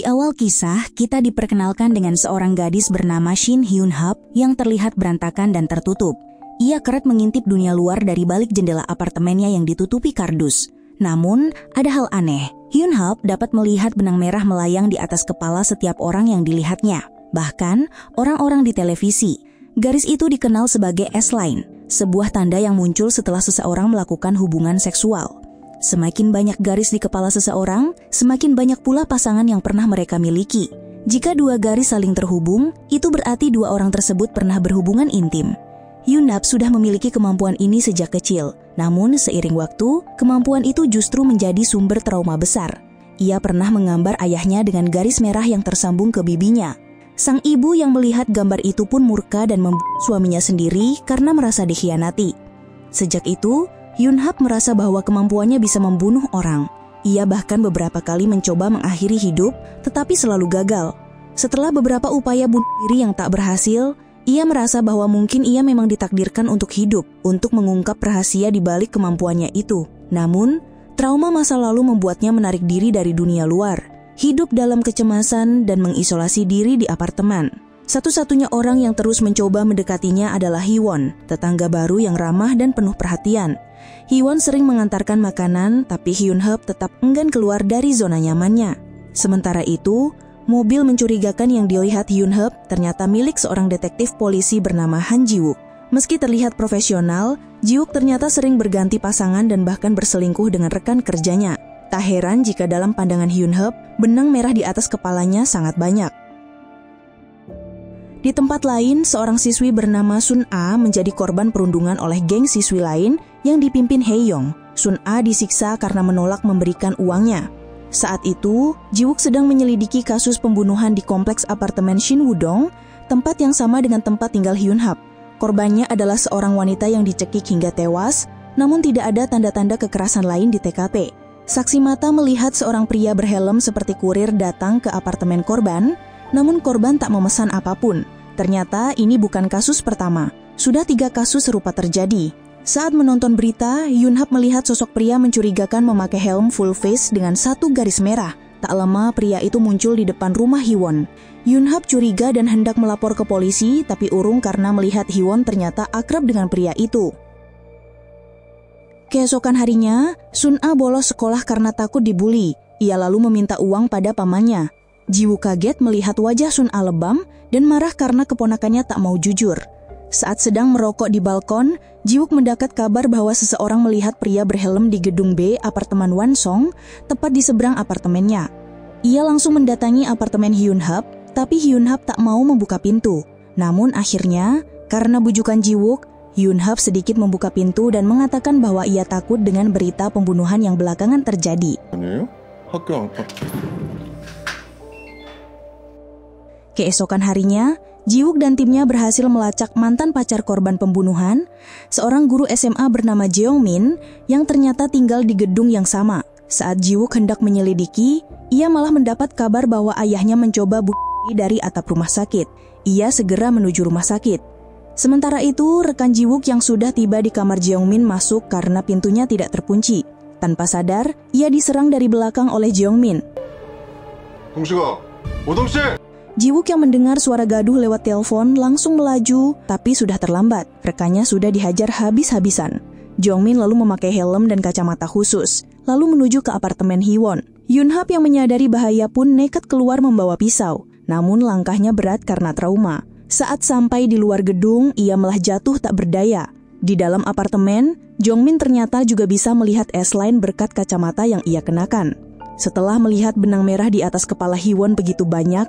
Di awal kisah, kita diperkenalkan dengan seorang gadis bernama Shin Hyun-hap yang terlihat berantakan dan tertutup. Ia kerap mengintip dunia luar dari balik jendela apartemennya yang ditutupi kardus. Namun, ada hal aneh. Hyun-hap dapat melihat benang merah melayang di atas kepala setiap orang yang dilihatnya. Bahkan, orang-orang di televisi. Garis itu dikenal sebagai S-line, sebuah tanda yang muncul setelah seseorang melakukan hubungan seksual. Semakin banyak garis di kepala seseorang, semakin banyak pula pasangan yang pernah mereka miliki. Jika dua garis saling terhubung, itu berarti dua orang tersebut pernah berhubungan intim. Hyun-hap sudah memiliki kemampuan ini sejak kecil. Namun, seiring waktu, kemampuan itu justru menjadi sumber trauma besar. Ia pernah menggambar ayahnya dengan garis merah yang tersambung ke bibinya. Sang ibu yang melihat gambar itu pun murka dan membunuh suaminya sendiri karena merasa dikhianati. Sejak itu, Hyun-hap merasa bahwa kemampuannya bisa membunuh orang. Ia bahkan beberapa kali mencoba mengakhiri hidup, tetapi selalu gagal. Setelah beberapa upaya bunuh diri yang tak berhasil, ia merasa bahwa mungkin ia memang ditakdirkan untuk hidup, untuk mengungkap rahasia di balik kemampuannya itu. Namun, trauma masa lalu membuatnya menarik diri dari dunia luar, hidup dalam kecemasan dan mengisolasi diri di apartemen. Satu-satunya orang yang terus mencoba mendekatinya adalah Hee-won, tetangga baru yang ramah dan penuh perhatian. Hee-won sering mengantarkan makanan, tapi Hyun-hap tetap enggan keluar dari zona nyamannya. Sementara itu, mobil mencurigakan yang dilihat Hyun-hap ternyata milik seorang detektif polisi bernama Han Ji-wook. Meski terlihat profesional, Ji-wook ternyata sering berganti pasangan dan bahkan berselingkuh dengan rekan kerjanya. Tak heran jika dalam pandangan Hyun-hap, benang merah di atas kepalanya sangat banyak. Di tempat lain, seorang siswi bernama Sun-a menjadi korban perundungan oleh geng siswi lain yang dipimpin Hae-yong. Sun-a disiksa karena menolak memberikan uangnya. Saat itu, Ji-wook sedang menyelidiki kasus pembunuhan di kompleks apartemen Shin-woo-dong, tempat yang sama dengan tempat tinggal Hyun-hap. Korbannya adalah seorang wanita yang dicekik hingga tewas, namun tidak ada tanda-tanda kekerasan lain di TKP. Saksi mata melihat seorang pria berhelm seperti kurir datang ke apartemen korban, namun korban tak memesan apapun. Ternyata ini bukan kasus pertama. Sudah 3 kasus serupa terjadi. Saat menonton berita, Hyun-hap melihat sosok pria mencurigakan memakai helm full face dengan 1 garis merah. Tak lama pria itu muncul di depan rumah Hee-won. Hyun-hap curiga dan hendak melapor ke polisi, tapi urung karena melihat Hee-won ternyata akrab dengan pria itu. Keesokan harinya, Sun-a bolos sekolah karena takut dibully. Ia lalu meminta uang pada pamannya. Ji-wook kaget melihat wajah Sun-a lebam dan marah karena keponakannya tak mau jujur. Saat sedang merokok di balkon, Ji-wook mendapat kabar bahwa seseorang melihat pria berhelm di gedung B apartemen Wansong, tepat di seberang apartemennya. Ia langsung mendatangi apartemen Hyun-hap, tapi Hyun-hap tak mau membuka pintu. Namun akhirnya, karena bujukan Ji-wook, Hyun-hap sedikit membuka pintu dan mengatakan bahwa ia takut dengan berita pembunuhan yang belakangan terjadi. Keesokan harinya, Ji-wook dan timnya berhasil melacak mantan pacar korban pembunuhan, seorang guru SMA bernama Jeong-min yang ternyata tinggal di gedung yang sama. Saat Ji-wook hendak menyelidiki, ia malah mendapat kabar bahwa ayahnya mencoba bunuh diri dari atap rumah sakit. Ia segera menuju rumah sakit. Sementara itu, rekan Ji-wook yang sudah tiba di kamar Jeong-min masuk karena pintunya tidak terkunci. Tanpa sadar, ia diserang dari belakang oleh Jeong-min. Ji-wook yang mendengar suara gaduh lewat telepon langsung melaju, tapi sudah terlambat. Rekannya sudah dihajar habis-habisan. Jeong-min lalu memakai helm dan kacamata khusus, lalu menuju ke apartemen Hee-won. Hyun-hap yang menyadari bahaya pun nekat keluar membawa pisau, namun langkahnya berat karena trauma. Saat sampai di luar gedung, ia malah jatuh tak berdaya. Di dalam apartemen, Jeong-min ternyata juga bisa melihat S-line berkat kacamata yang ia kenakan. Setelah melihat benang merah di atas kepala Hee-won begitu banyak,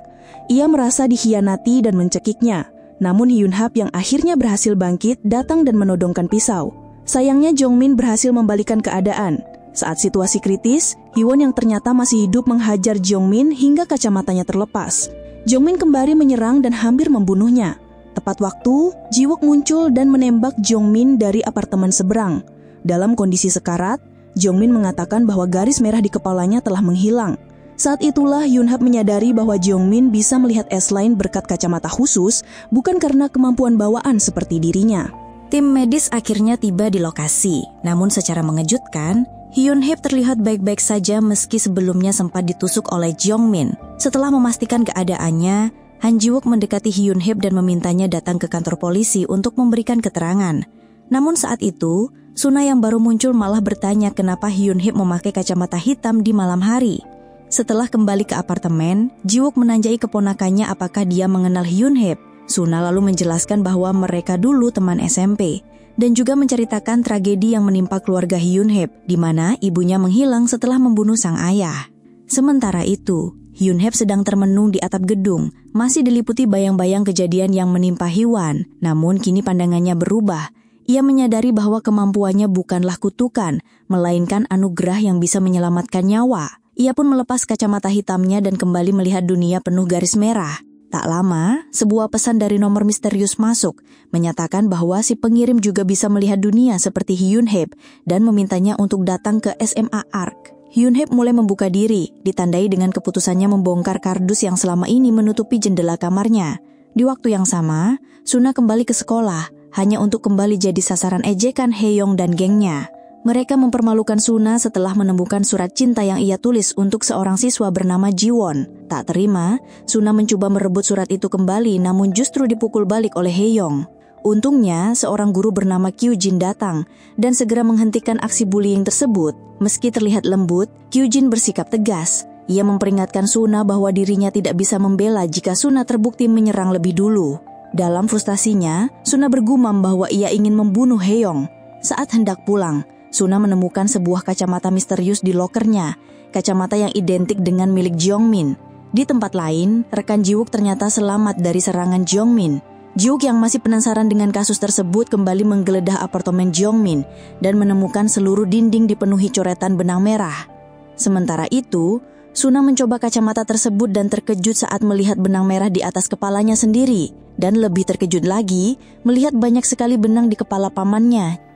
ia merasa dikhianati dan mencekiknya. Namun Hyun-hap yang akhirnya berhasil bangkit datang dan menodongkan pisau. Sayangnya Jeong-min berhasil membalikan keadaan. Saat situasi kritis, Hee-won yang ternyata masih hidup menghajar Jeong-min hingga kacamatanya terlepas. Jeong-min kembali menyerang dan hampir membunuhnya. Tepat waktu, Ji-wook muncul dan menembak Jeong-min dari apartemen seberang. Dalam kondisi sekarat, Jeong-min mengatakan bahwa garis merah di kepalanya telah menghilang. Saat itulah Hyun-hap menyadari bahwa Jeong-min bisa melihat S-line berkat kacamata khusus, bukan karena kemampuan bawaan seperti dirinya. Tim medis akhirnya tiba di lokasi, namun secara mengejutkan, Hyun-hip terlihat baik-baik saja meski sebelumnya sempat ditusuk oleh Jong-min. Setelah memastikan keadaannya, Han Ji-wook mendekati Hyun-hip dan memintanya datang ke kantor polisi untuk memberikan keterangan. Namun saat itu, Suna yang baru muncul malah bertanya kenapa Hyun-hip memakai kacamata hitam di malam hari. Setelah kembali ke apartemen, Ji-wook menanjai keponakannya apakah dia mengenal Hyun-hip. Suna lalu menjelaskan bahwa mereka dulu teman SMP. Dan juga menceritakan tragedi yang menimpa keluarga Hyun-hip, di mana ibunya menghilang setelah membunuh sang ayah. Sementara itu, Hyun-hip sedang termenung di atap gedung, masih diliputi bayang-bayang kejadian yang menimpa Hee-won. Namun kini pandangannya berubah. Ia menyadari bahwa kemampuannya bukanlah kutukan, melainkan anugerah yang bisa menyelamatkan nyawa. Ia pun melepas kacamata hitamnya dan kembali melihat dunia penuh garis merah. Tak lama, sebuah pesan dari nomor misterius masuk, menyatakan bahwa si pengirim juga bisa melihat dunia seperti Hyun-hip dan memintanya untuk datang ke SMA ARK. Hyun-hip mulai membuka diri, ditandai dengan keputusannya membongkar kardus yang selama ini menutupi jendela kamarnya. Di waktu yang sama, Suna kembali ke sekolah, hanya untuk kembali jadi sasaran ejekan Hae-young dan gengnya. Mereka mempermalukan Suna setelah menemukan surat cinta yang ia tulis untuk seorang siswa bernama Ji-won. Tak terima, Suna mencoba merebut surat itu kembali namun justru dipukul balik oleh Hae-young. Untungnya, seorang guru bernama Kyu-jin datang dan segera menghentikan aksi bullying tersebut. Meski terlihat lembut, Kyu-jin bersikap tegas. Ia memperingatkan Suna bahwa dirinya tidak bisa membela jika Suna terbukti menyerang lebih dulu. Dalam frustasinya, Suna bergumam bahwa ia ingin membunuh Hae-young. Saat hendak pulang, Suna menemukan sebuah kacamata misterius di lokernya, kacamata yang identik dengan milik Jong-min. Di tempat lain, rekan Ji-wook ternyata selamat dari serangan Jong-min. Ji-wook yang masih penasaran dengan kasus tersebut kembali menggeledah apartemen Jong-min dan menemukan seluruh dinding dipenuhi coretan benang merah. Sementara itu, Suna mencoba kacamata tersebut dan terkejut saat melihat benang merah di atas kepalanya sendiri. Dan lebih terkejut lagi, melihat banyak sekali benang di kepala pamannya.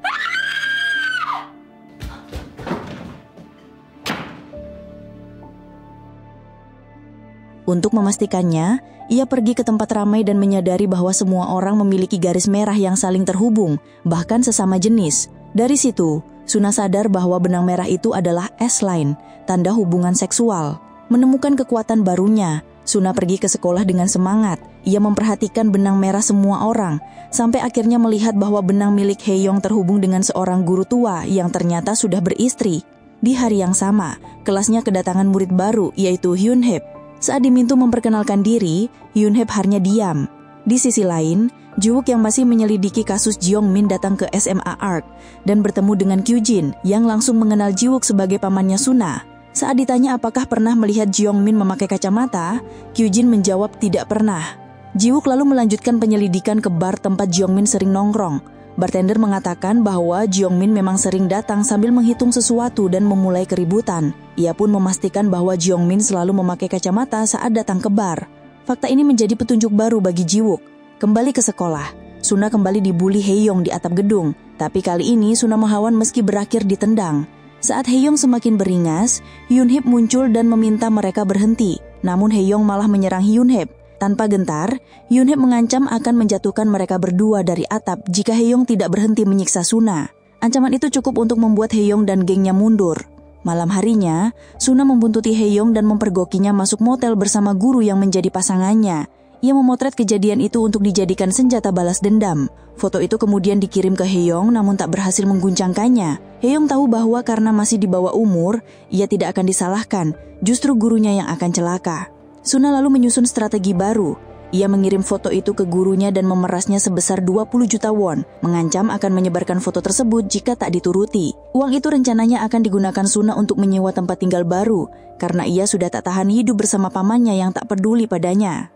Untuk memastikannya, ia pergi ke tempat ramai dan menyadari bahwa semua orang memiliki garis merah yang saling terhubung, bahkan sesama jenis. Dari situ, Suna sadar bahwa benang merah itu adalah S-line, tanda hubungan seksual. Menemukan kekuatan barunya, Suna pergi ke sekolah dengan semangat. Ia memperhatikan benang merah semua orang, sampai akhirnya melihat bahwa benang milik Hae-young terhubung dengan seorang guru tua yang ternyata sudah beristri. Di hari yang sama, kelasnya kedatangan murid baru, yaitu Hyun-hip. Saat diminta memperkenalkan diri, Hyun-hip hanya diam. Di sisi lain, Ji-wook yang masih menyelidiki kasus Jong-min datang ke SMA ARK dan bertemu dengan Kyu-jin yang langsung mengenal Ji-wook sebagai pamannya Suna. Saat ditanya apakah pernah melihat Jong-min memakai kacamata, Kyu-jin menjawab tidak pernah. Ji-wook lalu melanjutkan penyelidikan ke bar tempat Jong-min sering nongkrong. Bartender mengatakan bahwa Jong-min memang sering datang sambil menghitung sesuatu dan memulai keributan. Ia pun memastikan bahwa Jong-min selalu memakai kacamata saat datang ke bar. Fakta ini menjadi petunjuk baru bagi Ji-wook. Kembali ke sekolah, Suna kembali dibully Hae-young di atap gedung. Tapi kali ini Suna melawan meski berakhir ditendang. Saat Hae-young semakin beringas, Hyun-hip muncul dan meminta mereka berhenti. Namun Hae-young malah menyerang Hyun-hip. Tanpa gentar, Hyun-hip mengancam akan menjatuhkan mereka berdua dari atap jika Hae-young tidak berhenti menyiksa Suna. Ancaman itu cukup untuk membuat Hae-young dan gengnya mundur. Malam harinya, Suna membuntuti Hae-young dan mempergokinya masuk motel bersama guru yang menjadi pasangannya. Ia memotret kejadian itu untuk dijadikan senjata balas dendam. Foto itu kemudian dikirim ke Hae-young namun tak berhasil mengguncangkannya. Hae-young tahu bahwa karena masih di bawah umur, ia tidak akan disalahkan, justru gurunya yang akan celaka. Suna lalu menyusun strategi baru. Ia mengirim foto itu ke gurunya dan memerasnya sebesar 20 juta won, mengancam akan menyebarkan foto tersebut jika tak dituruti. Uang itu rencananya akan digunakan Suna untuk menyewa tempat tinggal baru, karena ia sudah tak tahan hidup bersama pamannya yang tak peduli padanya.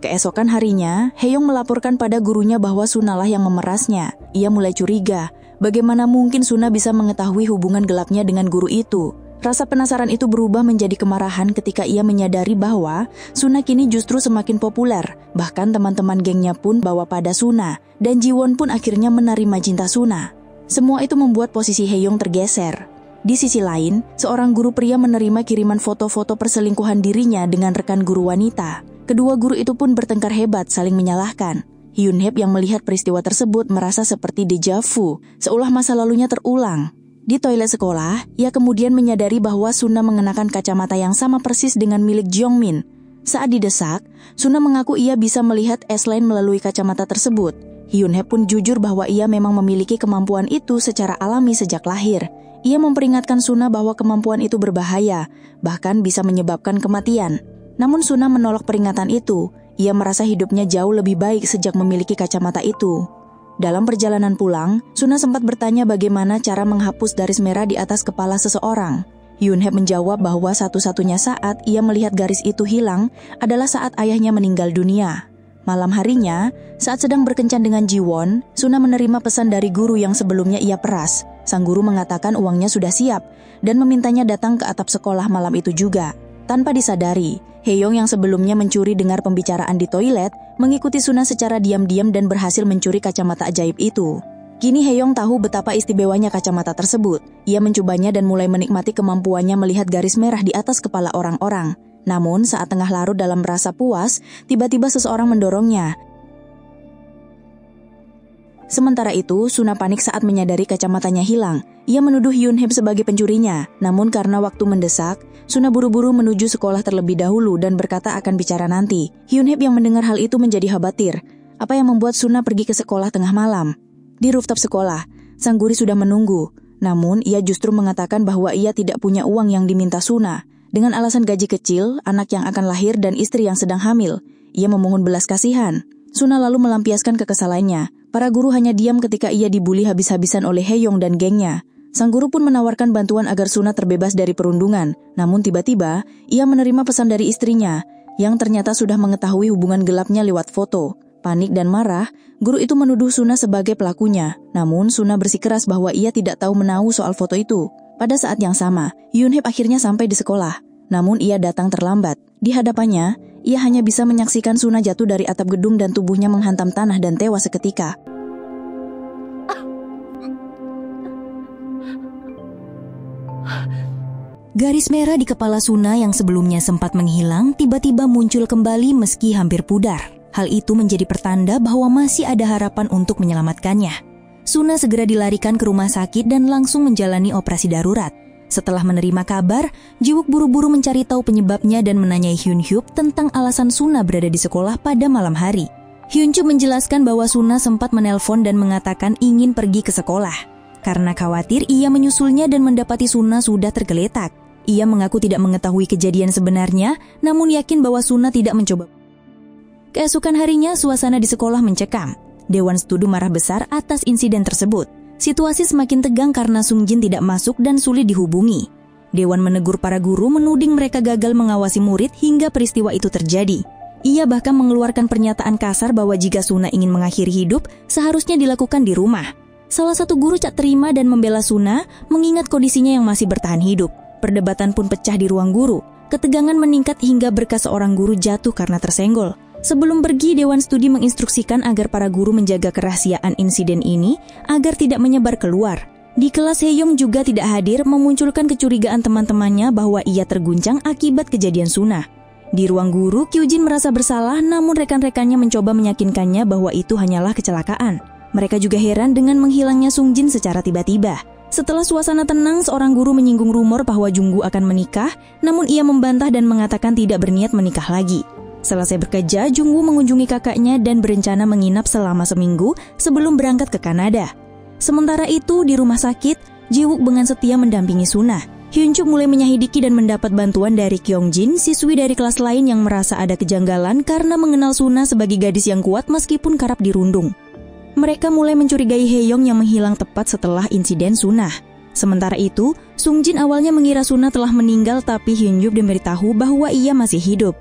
Keesokan harinya, Hae-young melaporkan pada gurunya bahwa Sunalah yang memerasnya. Ia mulai curiga, bagaimana mungkin Suna bisa mengetahui hubungan gelapnya dengan guru itu. Rasa penasaran itu berubah menjadi kemarahan ketika ia menyadari bahwa Suna kini justru semakin populer. Bahkan teman-teman gengnya pun bawa pada Suna, dan Ji-won pun akhirnya menerima cinta Suna. Semua itu membuat posisi Hae-young tergeser. Di sisi lain, seorang guru pria menerima kiriman foto-foto perselingkuhan dirinya dengan rekan guru wanita. Kedua guru itu pun bertengkar hebat saling menyalahkan. Hyun-hip yang melihat peristiwa tersebut merasa seperti deja vu, seolah masa lalunya terulang. Di toilet sekolah, ia kemudian menyadari bahwa Suna mengenakan kacamata yang sama persis dengan milik Jongmin. Saat didesak, Suna mengaku ia bisa melihat S-Line melalui kacamata tersebut. Hyunhye pun jujur bahwa ia memang memiliki kemampuan itu secara alami sejak lahir. Ia memperingatkan Suna bahwa kemampuan itu berbahaya, bahkan bisa menyebabkan kematian. Namun Suna menolak peringatan itu. Ia merasa hidupnya jauh lebih baik sejak memiliki kacamata itu. Dalam perjalanan pulang, Suna sempat bertanya bagaimana cara menghapus garis merah di atas kepala seseorang. Hyunhye menjawab bahwa satu-satunya saat ia melihat garis itu hilang adalah saat ayahnya meninggal dunia. Malam harinya, saat sedang berkencan dengan Jiwon, Suna menerima pesan dari guru yang sebelumnya ia peras. Sang guru mengatakan uangnya sudah siap dan memintanya datang ke atap sekolah malam itu juga. Tanpa disadari, Haeyong yang sebelumnya mencuri dengar pembicaraan di toilet, mengikuti Suna secara diam-diam dan berhasil mencuri kacamata ajaib itu. Kini Haeyong tahu betapa istimewanya kacamata tersebut. Ia mencobanya dan mulai menikmati kemampuannya melihat garis merah di atas kepala orang-orang. Namun saat tengah larut dalam rasa puas, tiba-tiba seseorang mendorongnya. Sementara itu, Suna panik saat menyadari kacamatanya hilang. Ia menuduh Hyunhye sebagai pencurinya. Namun karena waktu mendesak, Suna buru-buru menuju sekolah terlebih dahulu dan berkata akan bicara nanti. Hyunhye yang mendengar hal itu menjadi khawatir. Apa yang membuat Suna pergi ke sekolah tengah malam? Di rooftop sekolah, sang guru sudah menunggu. Namun ia justru mengatakan bahwa ia tidak punya uang yang diminta Suna. Dengan alasan gaji kecil, anak yang akan lahir dan istri yang sedang hamil, ia memohon belas kasihan. Suna lalu melampiaskan kekesalannya. Para guru hanya diam ketika ia dibuli habis-habisan oleh Haeyong dan gengnya. Sang guru pun menawarkan bantuan agar Suna terbebas dari perundungan. Namun tiba-tiba, ia menerima pesan dari istrinya, yang ternyata sudah mengetahui hubungan gelapnya lewat foto. Panik dan marah, guru itu menuduh Suna sebagai pelakunya. Namun Suna bersikeras bahwa ia tidak tahu menahu soal foto itu. Pada saat yang sama, Hyunhye akhirnya sampai di sekolah. Namun ia datang terlambat. Di hadapannya, ia hanya bisa menyaksikan Suna jatuh dari atap gedung dan tubuhnya menghantam tanah dan tewas seketika. Garis merah di kepala Suna yang sebelumnya sempat menghilang tiba-tiba muncul kembali meski hampir pudar. Hal itu menjadi pertanda bahwa masih ada harapan untuk menyelamatkannya. Suna segera dilarikan ke rumah sakit dan langsung menjalani operasi darurat. Setelah menerima kabar, Jiwook buru-buru mencari tahu penyebabnya dan menanyai Hyunhye tentang alasan Suna berada di sekolah pada malam hari. Hyunhye menjelaskan bahwa Suna sempat menelpon dan mengatakan ingin pergi ke sekolah. Karena khawatir ia menyusulnya dan mendapati Suna sudah tergeletak. Ia mengaku tidak mengetahui kejadian sebenarnya, namun yakin bahwa Suna tidak mencoba. Keesokan harinya, suasana di sekolah mencekam. Dewan Studi marah besar atas insiden tersebut. Situasi semakin tegang karena Sungjin tidak masuk dan sulit dihubungi. Dewan menegur para guru menuding mereka gagal mengawasi murid hingga peristiwa itu terjadi. Ia bahkan mengeluarkan pernyataan kasar bahwa jika Suna ingin mengakhiri hidup, seharusnya dilakukan di rumah. Salah satu guru tak terima dan membela Suna, mengingat kondisinya yang masih bertahan hidup. Perdebatan pun pecah di ruang guru. Ketegangan meningkat hingga berkas seorang guru jatuh karena tersenggol. Sebelum pergi, Dewan Studi menginstruksikan agar para guru menjaga kerahasiaan insiden ini agar tidak menyebar keluar. Di kelas, Haeyong juga tidak hadir, memunculkan kecurigaan teman-temannya bahwa ia terguncang akibat kejadian Suna. Di ruang guru, Kyujin merasa bersalah, namun rekan-rekannya mencoba meyakinkannya bahwa itu hanyalah kecelakaan. Mereka juga heran dengan menghilangnya Sungjin secara tiba-tiba. Setelah suasana tenang, seorang guru menyinggung rumor bahwa Junggu akan menikah, namun ia membantah dan mengatakan tidak berniat menikah lagi. Selesai bekerja, Jungwoo mengunjungi kakaknya dan berencana menginap selama seminggu sebelum berangkat ke Kanada. Sementara itu, di rumah sakit, Jiwook dengan setia mendampingi Suna. Hyunchuk mulai menyelidiki dan mendapat bantuan dari Kyongjin, siswi dari kelas lain yang merasa ada kejanggalan karena mengenal Suna sebagai gadis yang kuat meskipun kerap dirundung. Mereka mulai mencurigai Haeyong yang menghilang tepat setelah insiden Suna. Sementara itu, Sungjin awalnya mengira Suna telah meninggal, tapi Hyunchuk diberitahu bahwa ia masih hidup.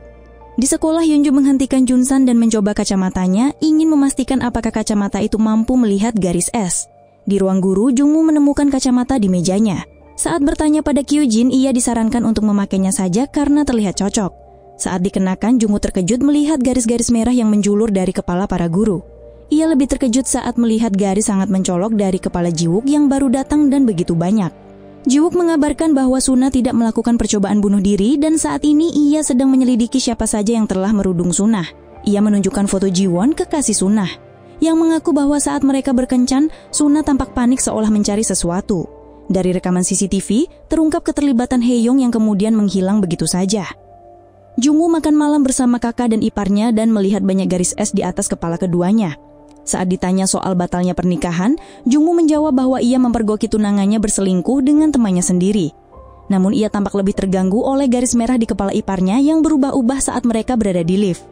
Di sekolah, Hyunju menghentikan Junsan dan mencoba kacamatanya, ingin memastikan apakah kacamata itu mampu melihat garis S. Di ruang guru, Jungwoo menemukan kacamata di mejanya. Saat bertanya pada Kyujin, ia disarankan untuk memakainya saja karena terlihat cocok. Saat dikenakan, Jungwoo terkejut melihat garis-garis merah yang menjulur dari kepala para guru. Ia lebih terkejut saat melihat garis sangat mencolok dari kepala Jiwook yang baru datang dan begitu banyak. Jiwook mengabarkan bahwa Suna tidak melakukan percobaan bunuh diri dan saat ini ia sedang menyelidiki siapa saja yang telah merundung Suna. Ia menunjukkan foto Jiwon, kekasih Suna, yang mengaku bahwa saat mereka berkencan, Suna tampak panik seolah mencari sesuatu. Dari rekaman CCTV, terungkap keterlibatan Hae-young yang kemudian menghilang begitu saja. Jung-woo makan malam bersama kakak dan iparnya dan melihat banyak garis es di atas kepala keduanya. Saat ditanya soal batalnya pernikahan, Jung-woo menjawab bahwa ia mempergoki tunangannya berselingkuh dengan temannya sendiri. Namun ia tampak lebih terganggu oleh garis merah di kepala iparnya yang berubah-ubah saat mereka berada di lift.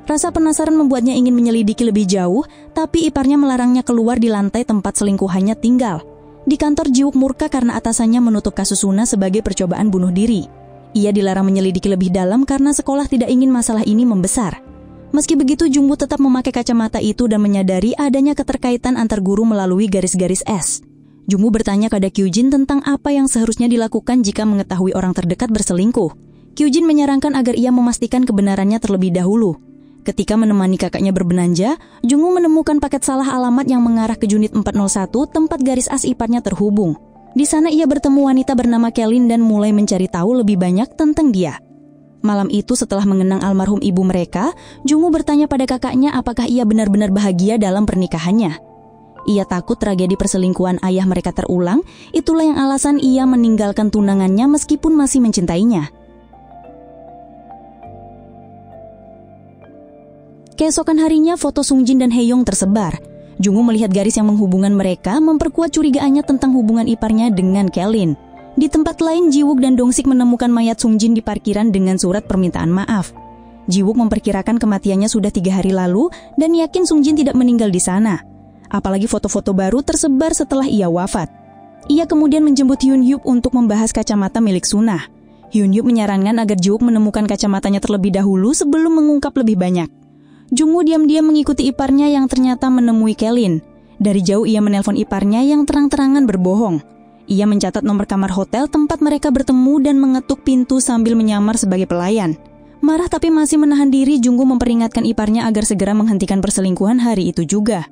Rasa penasaran membuatnya ingin menyelidiki lebih jauh, tapi iparnya melarangnya keluar di lantai tempat selingkuhannya tinggal. Di kantor, Ji-wook murka karena atasannya menutup kasus Suna sebagai percobaan bunuh diri. Ia dilarang menyelidiki lebih dalam karena sekolah tidak ingin masalah ini membesar. Meski begitu, Jung-woo tetap memakai kacamata itu dan menyadari adanya keterkaitan antar guru melalui garis-garis es. Jung-woo bertanya pada Kyujin tentang apa yang seharusnya dilakukan jika mengetahui orang terdekat berselingkuh. Kyujin menyarankan agar ia memastikan kebenarannya terlebih dahulu. Ketika menemani kakaknya berbelanja, Jung-woo menemukan paket salah alamat yang mengarah ke unit 401 tempat garis as iparnya terhubung. Di sana ia bertemu wanita bernama Kelin dan mulai mencari tahu lebih banyak tentang dia. Malam itu setelah mengenang almarhum ibu mereka, Jung-woo bertanya pada kakaknya apakah ia benar-benar bahagia dalam pernikahannya. Ia takut tragedi perselingkuhan ayah mereka terulang, itulah yang alasan ia meninggalkan tunangannya meskipun masih mencintainya. Keesokan harinya, foto Sungjin dan Hae-young tersebar. Jung-woo melihat garis yang menghubungkan mereka memperkuat curigaannya tentang hubungan iparnya dengan Kelin. Di tempat lain, Ji-wook dan Dong-sik menemukan mayat Sungjin di parkiran dengan surat permintaan maaf. Ji-wook memperkirakan kematiannya sudah 3 hari lalu dan yakin Sungjin tidak meninggal di sana. Apalagi foto-foto baru tersebar setelah ia wafat. Ia kemudian menjemput Hyun-hyuk untuk membahas kacamata milik Suna. Hyun-hyuk menyarankan agar Ji-wook menemukan kacamatanya terlebih dahulu sebelum mengungkap lebih banyak. Jung-woo diam-diam mengikuti iparnya yang ternyata menemui Kelin. Dari jauh ia menelpon iparnya yang terang-terangan berbohong. Ia mencatat nomor kamar hotel tempat mereka bertemu dan mengetuk pintu sambil menyamar sebagai pelayan. Marah tapi masih menahan diri, Jung-woo memperingatkan iparnya agar segera menghentikan perselingkuhan hari itu juga.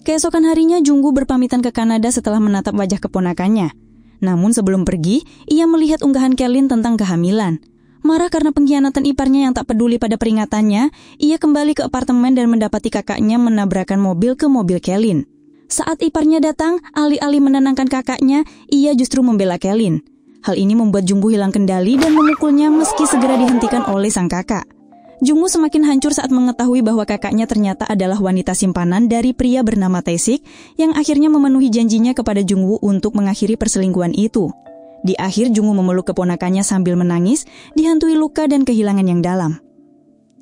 Keesokan harinya, Jung-woo berpamitan ke Kanada setelah menatap wajah keponakannya. Namun sebelum pergi, ia melihat unggahan Kelin tentang kehamilan. Marah karena pengkhianatan iparnya yang tak peduli pada peringatannya, ia kembali ke apartemen dan mendapati kakaknya menabrakkan mobil ke mobil Kelin. Saat iparnya datang, alih-alih menenangkan kakaknya, ia justru membela Kelin. Hal ini membuat Jung-woo hilang kendali dan memukulnya meski segera dihentikan oleh sang kakak. Jung-woo semakin hancur saat mengetahui bahwa kakaknya ternyata adalah wanita simpanan dari pria bernama Tae-sik yang akhirnya memenuhi janjinya kepada Jung-woo untuk mengakhiri perselingkuhan itu. Di akhir, Jung-woo memeluk keponakannya sambil menangis, dihantui luka dan kehilangan yang dalam.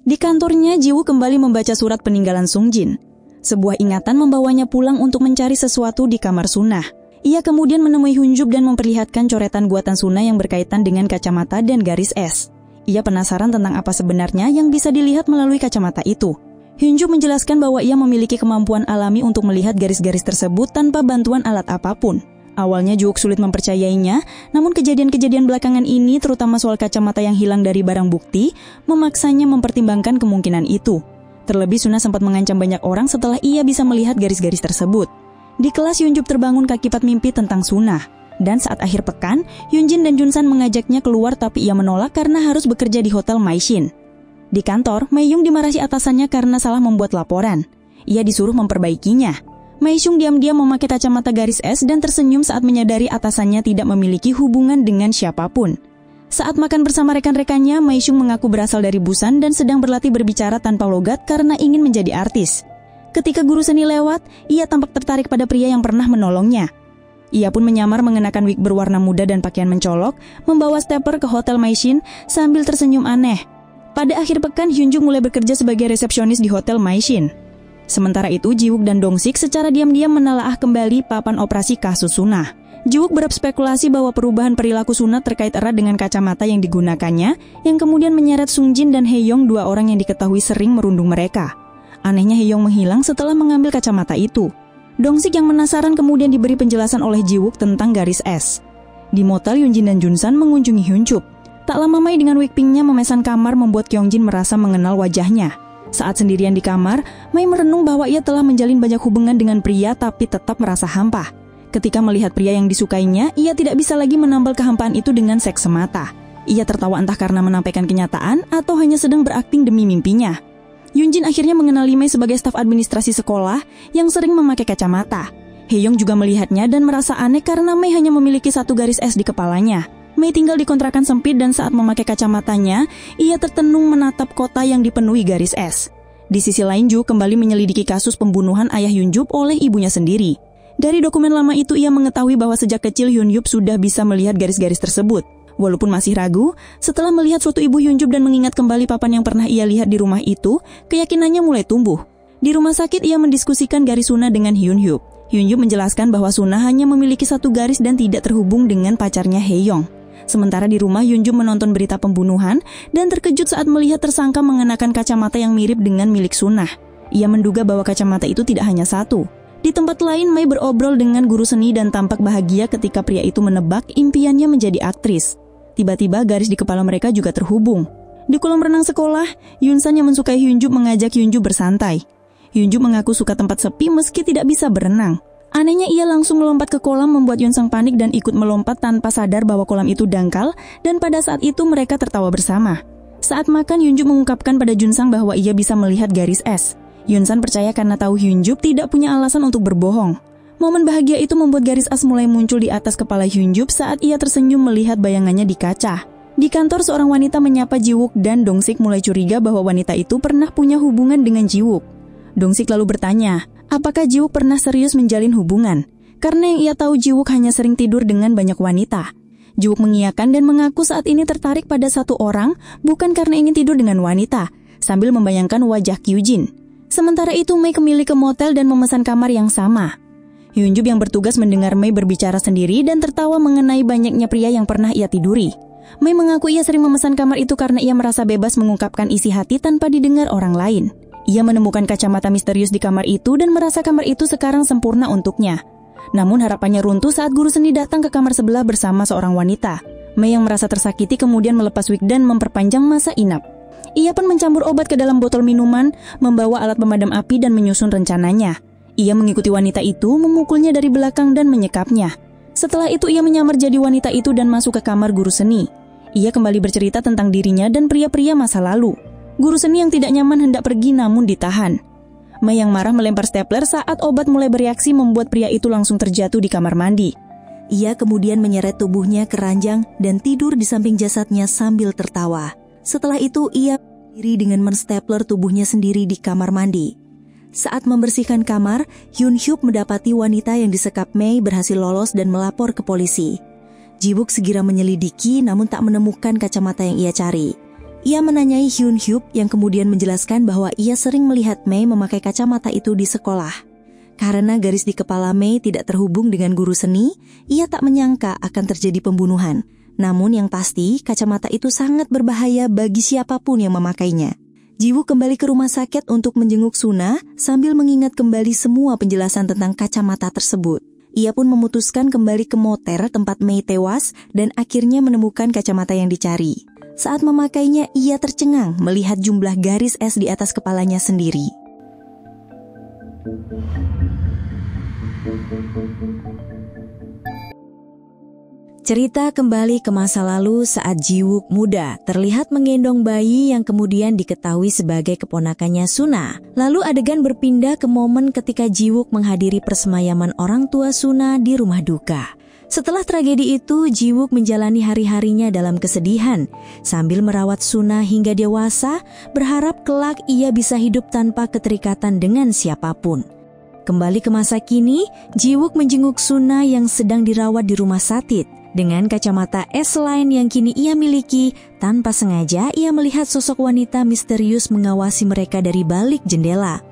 Di kantornya, Ji-woo kembali membaca surat peninggalan Sungjin. Sebuah ingatan membawanya pulang untuk mencari sesuatu di kamar Suna. Ia kemudian menemui Hyun-juk dan memperlihatkan coretan buatan Suna yang berkaitan dengan kacamata dan garis es. Ia penasaran tentang apa sebenarnya yang bisa dilihat melalui kacamata itu. Hyun-juk menjelaskan bahwa ia memiliki kemampuan alami untuk melihat garis-garis tersebut tanpa bantuan alat apapun. Awalnya Ji-wook sulit mempercayainya, namun kejadian-kejadian belakangan ini, terutama soal kacamata yang hilang dari barang bukti, memaksanya mempertimbangkan kemungkinan itu. Terlebih Suna sempat mengancam banyak orang setelah ia bisa melihat garis-garis tersebut. Di kelas, Hyun-juk terbangun kakibat mimpi tentang Suna. Dan saat akhir pekan, Hyun-jin dan Jun-san mengajaknya keluar tapi ia menolak karena harus bekerja di hotel Maishin. Di kantor, Mae-young dimarahi atasannya karena salah membuat laporan. Ia disuruh memperbaikinya. Mae-sung diam-diam memakai kacamata garis es dan tersenyum saat menyadari atasannya tidak memiliki hubungan dengan siapapun. Saat makan bersama rekan-rekannya, Mae-sung mengaku berasal dari Busan dan sedang berlatih berbicara tanpa logat karena ingin menjadi artis. Ketika guru seni lewat, ia tampak tertarik pada pria yang pernah menolongnya. Ia pun menyamar mengenakan wig berwarna muda dan pakaian mencolok, membawa stepper ke hotel Maishin sambil tersenyum aneh. Pada akhir pekan, Hyun-juk mulai bekerja sebagai resepsionis di hotel Maishin. Sementara itu, Ji-wook dan Dong-sik secara diam-diam menelaah kembali papan operasi kasus Suna. Ji-wook berspekulasi bahwa perubahan perilaku Suna terkait erat dengan kacamata yang digunakannya, yang kemudian menyeret Sungjin dan Hae-young, 2 orang yang diketahui sering merundung mereka. Anehnya Hae-young menghilang setelah mengambil kacamata itu. Dong-sik yang penasaran kemudian diberi penjelasan oleh Ji-wook tentang garis es. Di motel, Hyun-jin dan Jun-san mengunjungi Hyun-chup. Tak lama Mai dengan wig pinknya memesan kamar membuat Kyung-jin merasa mengenal wajahnya. Saat sendirian di kamar, Mai merenung bahwa ia telah menjalin banyak hubungan dengan pria tapi tetap merasa hampa. Ketika melihat pria yang disukainya, ia tidak bisa lagi menambal kehampaan itu dengan seks semata. Ia tertawa entah karena menampilkan kenyataan atau hanya sedang berakting demi mimpinya. Hyun-jin akhirnya mengenali Mai sebagai staf administrasi sekolah yang sering memakai kacamata. Hae-yong juga melihatnya dan merasa aneh karena Mei hanya memiliki satu garis es di kepalanya. Mei tinggal di kontrakan sempit dan saat memakai kacamatanya, ia tertenung menatap kota yang dipenuhi garis es. Di sisi lain, Ju kembali menyelidiki kasus pembunuhan ayah Hyun-jup oleh ibunya sendiri. Dari dokumen lama itu ia mengetahui bahwa sejak kecil Hyun-jup sudah bisa melihat garis-garis tersebut. Walaupun masih ragu, setelah melihat foto ibu Hyun-jup dan mengingat kembali papan yang pernah ia lihat di rumah itu, keyakinannya mulai tumbuh. Di rumah sakit ia mendiskusikan garis Suna dengan Hyun-jup. Hyun-jup menjelaskan bahwa Suna hanya memiliki satu garis dan tidak terhubung dengan pacarnya Hae-yong. Sementara di rumah, Hyun-jup menonton berita pembunuhan dan terkejut saat melihat tersangka mengenakan kacamata yang mirip dengan milik Suna. Ia menduga bahwa kacamata itu tidak hanya satu. Di tempat lain, Mei berobrol dengan guru seni dan tampak bahagia ketika pria itu menebak impiannya menjadi aktris. Tiba-tiba garis di kepala mereka juga terhubung. Di kolam renang sekolah, Yunsan yang mensukai Hyun-jup mengajak Hyun-jup bersantai. Hyun-jup mengaku suka tempat sepi meski tidak bisa berenang. Anehnya ia langsung melompat ke kolam membuat Yunsang panik dan ikut melompat tanpa sadar bahwa kolam itu dangkal dan pada saat itu mereka tertawa bersama. Saat makan, Hyun-jup mengungkapkan pada Junsang bahwa ia bisa melihat garis es. Yunsan percaya karena tahu Hyun-jup tidak punya alasan untuk berbohong. Momen bahagia itu membuat garis es mulai muncul di atas kepala Hyun-jup saat ia tersenyum melihat bayangannya di kaca. Di kantor, seorang wanita menyapa Ji-wook dan Dong-sik mulai curiga bahwa wanita itu pernah punya hubungan dengan Ji-wook. Dong-sik lalu bertanya, apakah Ji-wook pernah serius menjalin hubungan? Karena yang ia tahu Ji-wook hanya sering tidur dengan banyak wanita. Ji-wook mengiyakan dan mengaku saat ini tertarik pada satu orang bukan karena ingin tidur dengan wanita, sambil membayangkan wajah Kyujin. Sementara itu Mei kembali ke motel dan memesan kamar yang sama. Hyun-jup yang bertugas mendengar Mei berbicara sendiri dan tertawa mengenai banyaknya pria yang pernah ia tiduri. Mei mengaku ia sering memesan kamar itu karena ia merasa bebas mengungkapkan isi hati tanpa didengar orang lain. Ia menemukan kacamata misterius di kamar itu dan merasa kamar itu sekarang sempurna untuknya. Namun harapannya runtuh saat guru seni datang ke kamar sebelah bersama seorang wanita. Mei yang merasa tersakiti kemudian melepas wig dan memperpanjang masa inap. Ia pun mencampur obat ke dalam botol minuman, membawa alat pemadam api dan menyusun rencananya. Ia mengikuti wanita itu, memukulnya dari belakang dan menyekapnya. Setelah itu ia menyamar jadi wanita itu dan masuk ke kamar guru seni. Ia kembali bercerita tentang dirinya dan pria-pria masa lalu. Guru seni yang tidak nyaman hendak pergi namun ditahan. Mei yang marah melempar stapler saat obat mulai bereaksi membuat pria itu langsung terjatuh di kamar mandi. Ia kemudian menyeret tubuhnya ke ranjang dan tidur di samping jasadnya sambil tertawa. Setelah itu ia berdiri dengan menstapler tubuhnya sendiri di kamar mandi. Saat membersihkan kamar, Hyun-hyup mendapati wanita yang disekap Mei berhasil lolos dan melapor ke polisi. Ji-wook segera menyelidiki namun tak menemukan kacamata yang ia cari. Ia menanyai Hyun-hyup yang kemudian menjelaskan bahwa ia sering melihat Mei memakai kacamata itu di sekolah. Karena garis di kepala Mei tidak terhubung dengan guru seni, ia tak menyangka akan terjadi pembunuhan. Namun yang pasti, kacamata itu sangat berbahaya bagi siapapun yang memakainya. Ji-wook kembali ke rumah sakit untuk menjenguk Suna sambil mengingat kembali semua penjelasan tentang kacamata tersebut. Ia pun memutuskan kembali ke motel tempat Mei tewas dan akhirnya menemukan kacamata yang dicari. Saat memakainya, ia tercengang melihat jumlah garis es di atas kepalanya sendiri. Cerita kembali ke masa lalu saat Ji-wook muda, terlihat menggendong bayi yang kemudian diketahui sebagai keponakannya Suna. Lalu adegan berpindah ke momen ketika Ji-wook menghadiri persemayaman orang tua Suna di rumah duka. Setelah tragedi itu, Ji-wook menjalani hari-harinya dalam kesedihan, sambil merawat Suna hingga dewasa, berharap kelak ia bisa hidup tanpa keterikatan dengan siapapun. Kembali ke masa kini, Ji-wook menjenguk Suna yang sedang dirawat di rumah sakit. Dengan kacamata es lain yang kini ia miliki, tanpa sengaja ia melihat sosok wanita misterius mengawasi mereka dari balik jendela.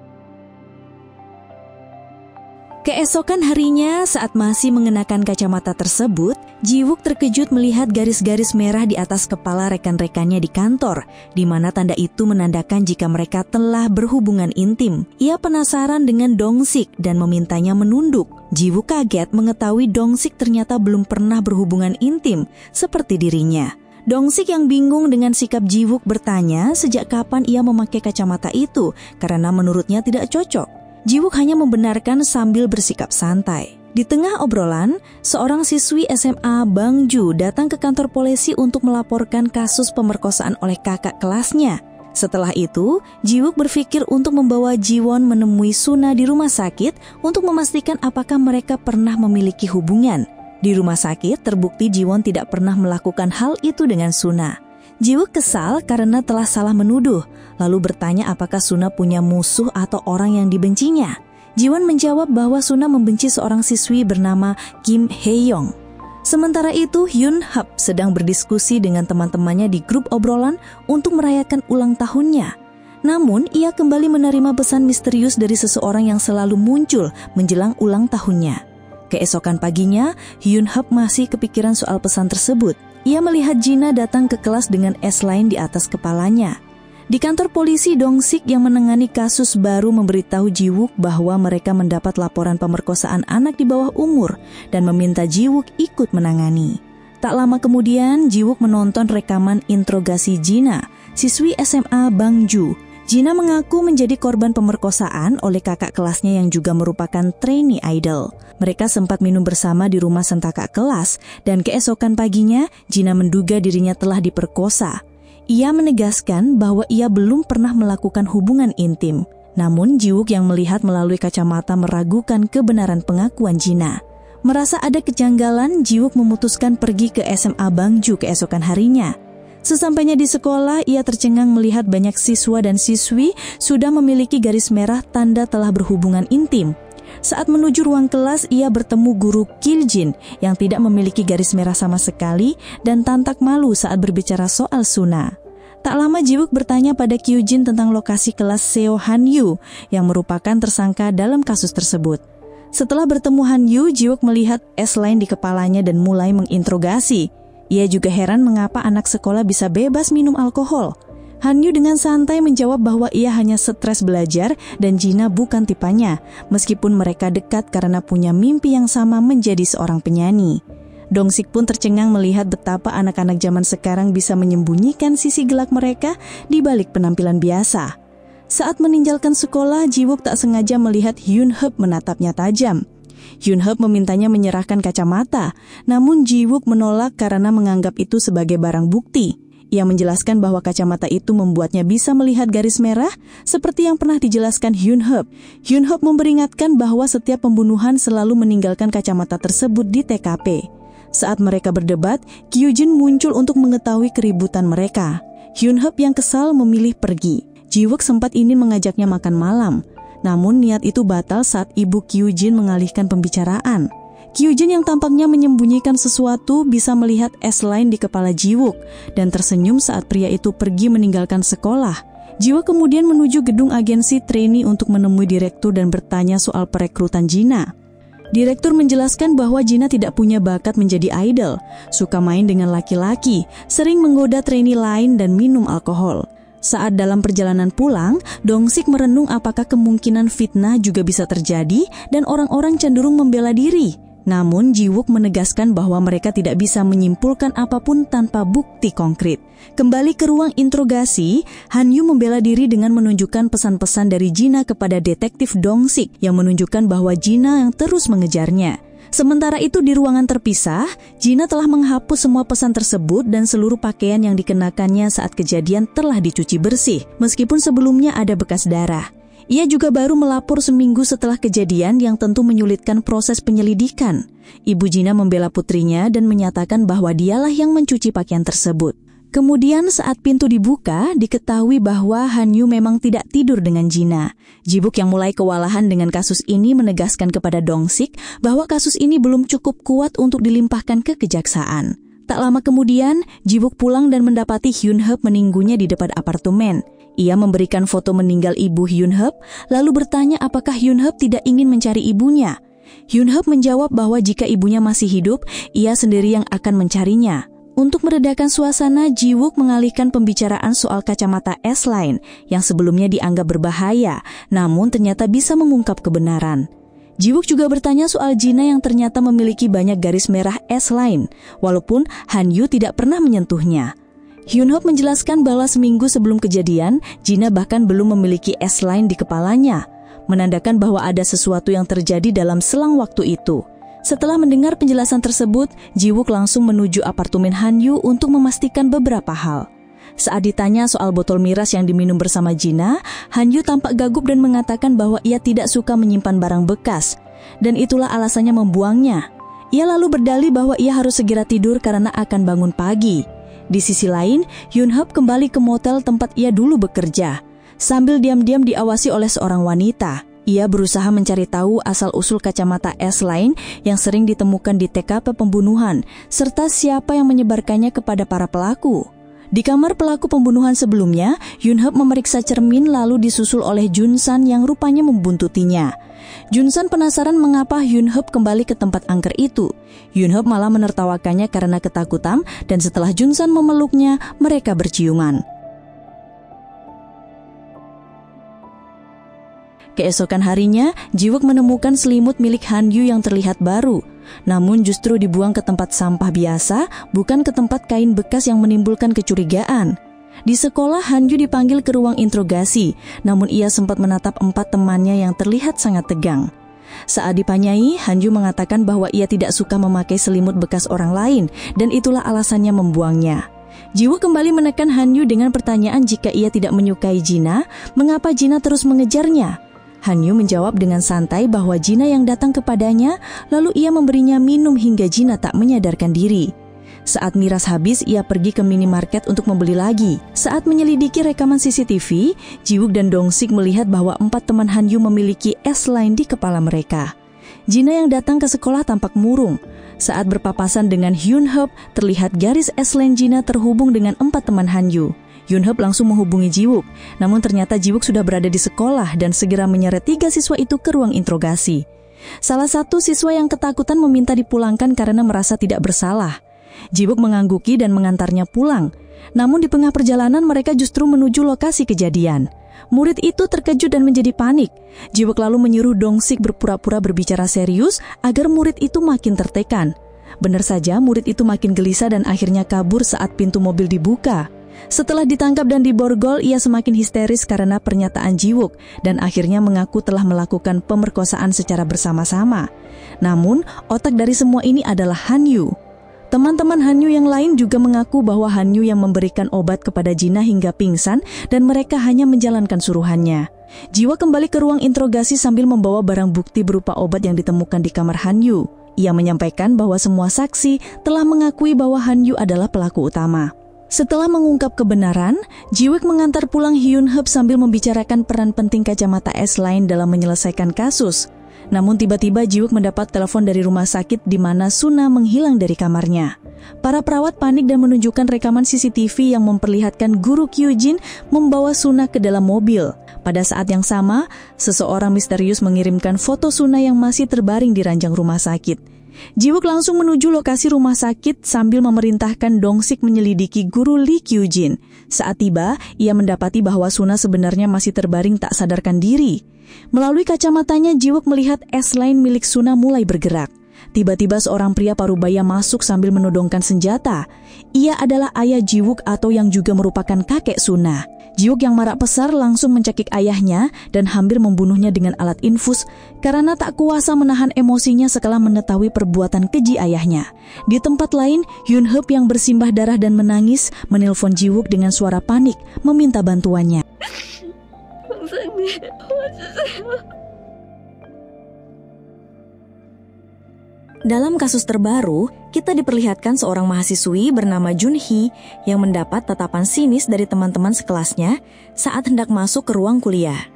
Keesokan harinya, saat masih mengenakan kacamata tersebut, Ji-wook terkejut melihat garis-garis merah di atas kepala rekan-rekannya di kantor, di mana tanda itu menandakan jika mereka telah berhubungan intim. Ia penasaran dengan Dong-sik dan memintanya menunduk. Ji-wook kaget mengetahui Dong-sik ternyata belum pernah berhubungan intim seperti dirinya. Dong-sik yang bingung dengan sikap Ji-wook bertanya sejak kapan ia memakai kacamata itu karena menurutnya tidak cocok. Ji-wook hanya membenarkan sambil bersikap santai. Di tengah obrolan, seorang siswi SMA Bang Ju datang ke kantor polisi untuk melaporkan kasus pemerkosaan oleh kakak kelasnya. Setelah itu, Jiwook berpikir untuk membawa Jiwon menemui Suna di rumah sakit untuk memastikan apakah mereka pernah memiliki hubungan. Di rumah sakit, terbukti Jiwon tidak pernah melakukan hal itu dengan Suna. Jiwook kesal karena telah salah menuduh, lalu bertanya apakah Suna punya musuh atau orang yang dibencinya. Jiwon menjawab bahwa Suna membenci seorang siswi bernama Kim Hae-young. Sementara itu, Hyun Hap sedang berdiskusi dengan teman-temannya di grup obrolan untuk merayakan ulang tahunnya. Namun, ia kembali menerima pesan misterius dari seseorang yang selalu muncul menjelang ulang tahunnya. Keesokan paginya, Hyun Hap masih kepikiran soal pesan tersebut. Ia melihat Jina datang ke kelas dengan S-line di atas kepalanya. Di kantor polisi, Dong-sik yang menangani kasus baru memberitahu Jiwook bahwa mereka mendapat laporan pemerkosaan anak di bawah umur dan meminta Jiwook ikut menangani. Tak lama kemudian, Jiwook menonton rekaman interogasi Jina, siswi SMA Bangju. Jina mengaku menjadi korban pemerkosaan oleh kakak kelasnya yang juga merupakan trainee idol. Mereka sempat minum bersama di rumah sang kakak kelas dan keesokan paginya, Jina menduga dirinya telah diperkosa. Ia menegaskan bahwa ia belum pernah melakukan hubungan intim. Namun Jiwook yang melihat melalui kacamata meragukan kebenaran pengakuan Jina. Merasa ada kejanggalan, Jiwook memutuskan pergi ke SMA Bangju keesokan harinya. Sesampainya di sekolah, ia tercengang melihat banyak siswa dan siswi sudah memiliki garis merah tanda telah berhubungan intim. Saat menuju ruang kelas, ia bertemu guru Kiljin yang tidak memiliki garis merah sama sekali dan tampak malu saat berbicara soal Suna. Tak lama Jiwook bertanya pada Kyujin tentang lokasi kelas Seo Hanyu yang merupakan tersangka dalam kasus tersebut. Setelah bertemu Hanyu, Jiwook melihat S-line di kepalanya dan mulai menginterogasi. Ia juga heran mengapa anak sekolah bisa bebas minum alkohol. Hanyu dengan santai menjawab bahwa ia hanya stres belajar dan Jina bukan tipenya, meskipun mereka dekat karena punya mimpi yang sama menjadi seorang penyanyi. Dong-sik pun tercengang melihat betapa anak-anak zaman sekarang bisa menyembunyikan sisi gelap mereka di balik penampilan biasa. Saat meninggalkan sekolah, Jiwook tak sengaja melihat Hyun Hap menatapnya tajam. Hyun Hap memintanya menyerahkan kacamata, namun Jiwook menolak karena menganggap itu sebagai barang bukti. Ia menjelaskan bahwa kacamata itu membuatnya bisa melihat garis merah seperti yang pernah dijelaskan Hyun Hap. Hyun Hap memperingatkan bahwa setiap pembunuhan selalu meninggalkan kacamata tersebut di TKP. Saat mereka berdebat, Kyujin muncul untuk mengetahui keributan mereka. Hyun Hap yang kesal memilih pergi. Jiwook sempat ingin mengajaknya makan malam. Namun niat itu batal saat ibu Kyujin mengalihkan pembicaraan. Kyujin yang tampaknya menyembunyikan sesuatu bisa melihat S-line di kepala Jiwook dan tersenyum saat pria itu pergi meninggalkan sekolah. Jiwook kemudian menuju gedung agensi trainee untuk menemui direktur dan bertanya soal perekrutan Jina. Direktur menjelaskan bahwa Jina tidak punya bakat menjadi idol, suka main dengan laki-laki, sering menggoda trainee lain dan minum alkohol. Saat dalam perjalanan pulang, Dong-sik merenung apakah kemungkinan fitnah juga bisa terjadi dan orang-orang cenderung membela diri. Namun Jiwook menegaskan bahwa mereka tidak bisa menyimpulkan apapun tanpa bukti konkret. Kembali ke ruang interogasi, Hanyu membela diri dengan menunjukkan pesan-pesan dari Jina kepada detektif Dong-sik yang menunjukkan bahwa Jina yang terus mengejarnya. Sementara itu di ruangan terpisah, Jina telah menghapus semua pesan tersebut dan seluruh pakaian yang dikenakannya saat kejadian telah dicuci bersih, meskipun sebelumnya ada bekas darah. Ia juga baru melapor seminggu setelah kejadian yang tentu menyulitkan proses penyelidikan. Ibu Jina membela putrinya dan menyatakan bahwa dialah yang mencuci pakaian tersebut. Kemudian saat pintu dibuka, diketahui bahwa Hanyu memang tidak tidur dengan Jina. Jiwook yang mulai kewalahan dengan kasus ini menegaskan kepada Dong-sik bahwa kasus ini belum cukup kuat untuk dilimpahkan ke kejaksaan. Tak lama kemudian, Jiwook pulang dan mendapati Hyun Hap menunggunya di depan apartemen. Ia memberikan foto meninggal ibu Hyun Hap, lalu bertanya apakah Hyun Hap tidak ingin mencari ibunya. Hyun Hap menjawab bahwa jika ibunya masih hidup, ia sendiri yang akan mencarinya. Untuk meredakan suasana, Jiwook mengalihkan pembicaraan soal kacamata S-line yang sebelumnya dianggap berbahaya, namun ternyata bisa mengungkap kebenaran. Jiwook juga bertanya soal Jina yang ternyata memiliki banyak garis merah S-line, walaupun Hanyu tidak pernah menyentuhnya. Hyun Hap menjelaskan bahwa seminggu sebelum kejadian, Jina bahkan belum memiliki S-line di kepalanya, menandakan bahwa ada sesuatu yang terjadi dalam selang waktu itu. Setelah mendengar penjelasan tersebut, Jiwook langsung menuju apartemen Hanyu untuk memastikan beberapa hal. Saat ditanya soal botol miras yang diminum bersama Gina, Han-yu tampak gugup dan mengatakan bahwa ia tidak suka menyimpan barang bekas, dan itulah alasannya membuangnya. Ia lalu berdalih bahwa ia harus segera tidur karena akan bangun pagi. Di sisi lain, Hyun-Hub kembali ke motel tempat ia dulu bekerja. Sambil diam-diam diawasi oleh seorang wanita, ia berusaha mencari tahu asal-usul kacamata S-line yang sering ditemukan di TKP pembunuhan, serta siapa yang menyebarkannya kepada para pelaku. Di kamar pelaku pembunuhan sebelumnya, Hyun-Hub memeriksa cermin lalu disusul oleh Jun-san yang rupanya membuntutinya. Jun-san penasaran mengapa Hyun-Hub kembali ke tempat angker itu. Hyun-Hub malah menertawakannya karena ketakutan, dan setelah Jun-san memeluknya, mereka berciuman. Keesokan harinya, Ji-wook menemukan selimut milik Han-yu yang terlihat baru. Namun justru dibuang ke tempat sampah biasa, bukan ke tempat kain bekas yang menimbulkan kecurigaan. Di sekolah, Han-yu dipanggil ke ruang interogasi, namun ia sempat menatap 4 temannya yang terlihat sangat tegang. Saat ditanyai, Han-yu mengatakan bahwa ia tidak suka memakai selimut bekas orang lain, dan itulah alasannya membuangnya. Ji-wook kembali menekan Han-yu dengan pertanyaan jika ia tidak menyukai Gina, mengapa Gina terus mengejarnya. Han-yu menjawab dengan santai bahwa Gina yang datang kepadanya, lalu ia memberinya minum hingga Gina tak menyadarkan diri. Saat miras habis, ia pergi ke minimarket untuk membeli lagi. Saat menyelidiki rekaman CCTV, Ji-wook dan Dong-sik melihat bahwa 4 teman Han-yu memiliki S-line di kepala mereka. Gina yang datang ke sekolah tampak murung. Saat berpapasan dengan Hyun-Hub, terlihat garis S-line Gina terhubung dengan 4 teman Han-yu. Hyun-Hub langsung menghubungi Ji-wook, namun ternyata Ji-wook sudah berada di sekolah dan segera menyeret 3 siswa itu ke ruang interogasi. Salah satu siswa yang ketakutan meminta dipulangkan karena merasa tidak bersalah. Ji-wook mengangguki dan mengantarnya pulang. Namun di tengah perjalanan mereka justru menuju lokasi kejadian. Murid itu terkejut dan menjadi panik. Ji-wook lalu menyuruh Dong-sik berpura-pura berbicara serius agar murid itu makin tertekan. Benar saja, murid itu makin gelisah dan akhirnya kabur saat pintu mobil dibuka. Setelah ditangkap dan diborgol, ia semakin histeris karena pernyataan Ji-wook dan akhirnya mengaku telah melakukan pemerkosaan secara bersama-sama. Namun, otak dari semua ini adalah Han-yu. Teman-teman Han-yu yang lain juga mengaku bahwa Han-yu yang memberikan obat kepada Gina hingga pingsan dan mereka hanya menjalankan suruhannya. Ji-wook kembali ke ruang interogasi sambil membawa barang bukti berupa obat yang ditemukan di kamar Han-yu. Ia menyampaikan bahwa semua saksi telah mengakui bahwa Han-yu adalah pelaku utama. Setelah mengungkap kebenaran, Ji-wook mengantar pulang Hyun-Hub sambil membicarakan peran penting kacamata S-line dalam menyelesaikan kasus. Namun tiba-tiba Ji-wook mendapat telepon dari rumah sakit di mana Suna menghilang dari kamarnya. Para perawat panik dan menunjukkan rekaman CCTV yang memperlihatkan guru Kyujin membawa Suna ke dalam mobil. Pada saat yang sama, seseorang misterius mengirimkan foto Suna yang masih terbaring di ranjang rumah sakit. Ji-wook langsung menuju lokasi rumah sakit sambil memerintahkan Dong-sik menyelidiki guru Lee Kyujin. Saat tiba, ia mendapati bahwa Suna sebenarnya masih terbaring tak sadarkan diri. Melalui kacamatanya, Ji-wook melihat S-line milik Suna mulai bergerak. Tiba-tiba seorang pria parubaya masuk sambil menodongkan senjata. Ia adalah ayah Ji-wook atau yang juga merupakan kakek Suna. Ji-wook yang marak besar langsung mencekik ayahnya dan hampir membunuhnya dengan alat infus karena tak kuasa menahan emosinya setelah mengetahui perbuatan keji ayahnya. Di tempat lain, Hyun-Hub yang bersimbah darah dan menangis menelpon Ji-wook dengan suara panik meminta bantuannya. Dalam kasus terbaru, kita diperlihatkan seorang mahasiswi bernama Jun-hee yang mendapat tatapan sinis dari teman-teman sekelasnya saat hendak masuk ke ruang kuliah.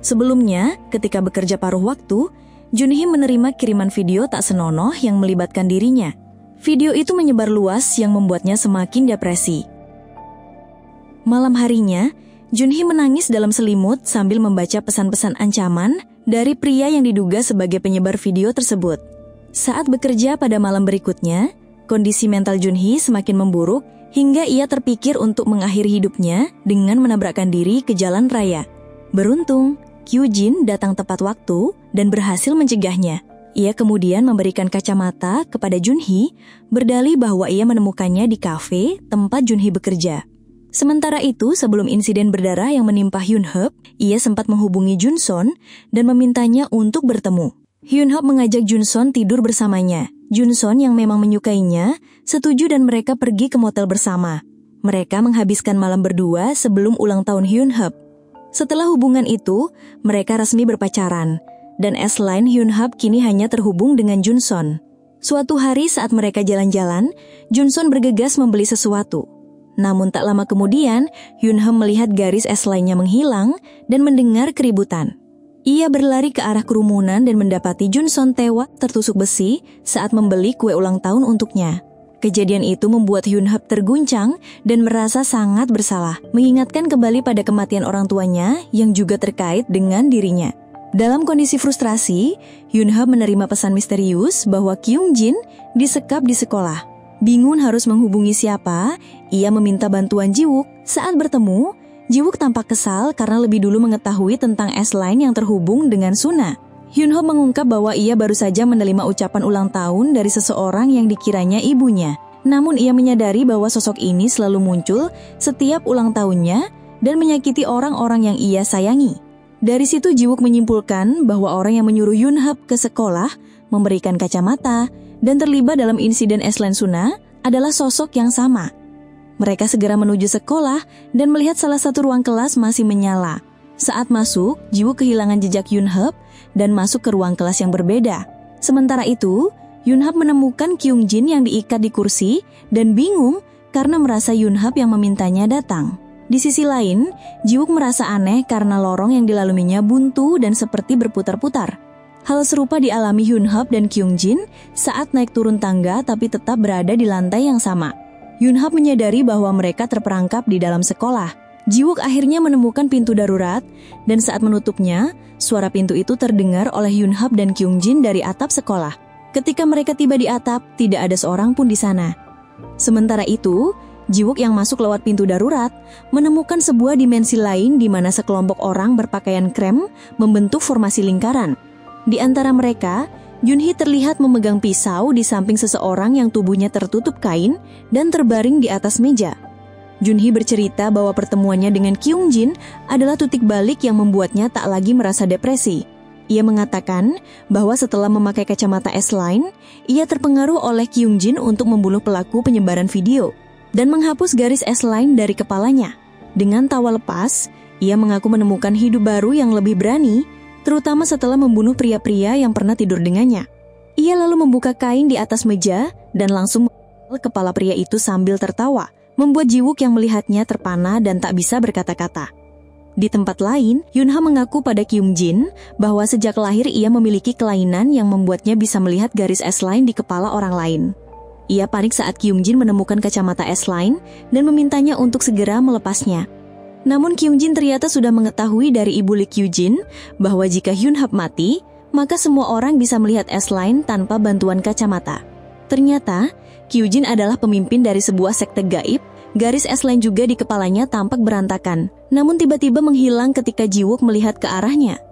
Sebelumnya, ketika bekerja paruh waktu, Jun-hee menerima kiriman video tak senonoh yang melibatkan dirinya. Video itu menyebar luas yang membuatnya semakin depresi. Malam harinya, Jun-hee menangis dalam selimut sambil membaca pesan-pesan ancaman dari pria yang diduga sebagai penyebar video tersebut. Saat bekerja pada malam berikutnya, kondisi mental Jun-hee semakin memburuk hingga ia terpikir untuk mengakhiri hidupnya dengan menabrakkan diri ke jalan raya. Beruntung, Kyujin datang tepat waktu dan berhasil mencegahnya. Ia kemudian memberikan kacamata kepada Jun-hee, berdalih bahwa ia menemukannya di kafe tempat Jun-hee bekerja. Sementara itu, sebelum insiden berdarah yang menimpa Hyun-Hub, ia sempat menghubungi Jun-son dan memintanya untuk bertemu. Hyun-Hub mengajak Jun-son tidur bersamanya. Jun-son yang memang menyukainya, setuju dan mereka pergi ke motel bersama. Mereka menghabiskan malam berdua sebelum ulang tahun Hyun-Hub. Setelah hubungan itu, mereka resmi berpacaran, dan S-Line Hyun-Hub kini hanya terhubung dengan Junson. Suatu hari saat mereka jalan-jalan, Junson bergegas membeli sesuatu. Namun tak lama kemudian, Hyun-Hub melihat garis S-Line-nya menghilang dan mendengar keributan. Ia berlari ke arah kerumunan dan mendapati Junson tewas tertusuk besi saat membeli kue ulang tahun untuknya. Kejadian itu membuat Hyun-Hub terguncang dan merasa sangat bersalah, mengingatkan kembali pada kematian orang tuanya yang juga terkait dengan dirinya. Dalam kondisi frustrasi, Hyun-Hub menerima pesan misterius bahwa Kyung-jin disekap di sekolah. Bingung harus menghubungi siapa, ia meminta bantuan Ji-wook. Saat bertemu, Ji-wook tampak kesal karena lebih dulu mengetahui tentang S-Line yang terhubung dengan Suna. Hyun-Hub mengungkap bahwa ia baru saja menerima ucapan ulang tahun dari seseorang yang dikiranya ibunya. Namun ia menyadari bahwa sosok ini selalu muncul setiap ulang tahunnya dan menyakiti orang-orang yang ia sayangi. Dari situ Ji-wook menyimpulkan bahwa orang yang menyuruh Hyun-Hub ke sekolah, memberikan kacamata, dan terlibat dalam insiden S-Line Suna adalah sosok yang sama. Mereka segera menuju sekolah dan melihat salah satu ruang kelas masih menyala. Saat masuk, Ji-wook kehilangan jejak Hyun-Hub dan masuk ke ruang kelas yang berbeda. Sementara itu, Hyun-Hub menemukan Kyung-jin yang diikat di kursi dan bingung karena merasa Hyun-Hub yang memintanya datang. Di sisi lain, Ji-wook merasa aneh karena lorong yang dilaluinya buntu dan seperti berputar-putar. Hal serupa dialami Hyun-Hub dan Kyung-jin saat naik turun tangga tapi tetap berada di lantai yang sama. Hyun-Hub menyadari bahwa mereka terperangkap di dalam sekolah. Ji-wook akhirnya menemukan pintu darurat dan saat menutupnya, suara pintu itu terdengar oleh Hyun-Hub dan Kyung-jin dari atap sekolah. Ketika mereka tiba di atap, tidak ada seorang pun di sana. Sementara itu, Ji-wook yang masuk lewat pintu darurat menemukan sebuah dimensi lain di mana sekelompok orang berpakaian krem membentuk formasi lingkaran. Di antara mereka, Junhee terlihat memegang pisau di samping seseorang yang tubuhnya tertutup kain dan terbaring di atas meja. Junhee bercerita bahwa pertemuannya dengan Kyung-jin adalah titik balik yang membuatnya tak lagi merasa depresi. Ia mengatakan bahwa setelah memakai kacamata S-Line, ia terpengaruh oleh Kyung-jin untuk membunuh pelaku penyebaran video dan menghapus garis S-Line dari kepalanya. Dengan tawa lepas, ia mengaku menemukan hidup baru yang lebih berani, terutama setelah membunuh pria-pria yang pernah tidur dengannya. Ia lalu membuka kain di atas meja dan langsung memukul kepala pria itu sambil tertawa, membuat Ji-wook yang melihatnya terpana dan tak bisa berkata-kata. Di tempat lain, Hyun-Hub mengaku pada Kyung-jin bahwa sejak lahir ia memiliki kelainan yang membuatnya bisa melihat garis S-Line di kepala orang lain. Ia panik saat Kyung-jin menemukan kacamata S-Line dan memintanya untuk segera melepasnya. Namun Kyung-jin ternyata sudah mengetahui dari ibu Lee Kyu-jin bahwa jika Hyun-Hub mati, maka semua orang bisa melihat S-Line tanpa bantuan kacamata. Ternyata, Kyu-jin adalah pemimpin dari sebuah sekte gaib. Garis S-Line juga di kepalanya tampak berantakan, namun tiba-tiba menghilang ketika Ji-wook melihat ke arahnya.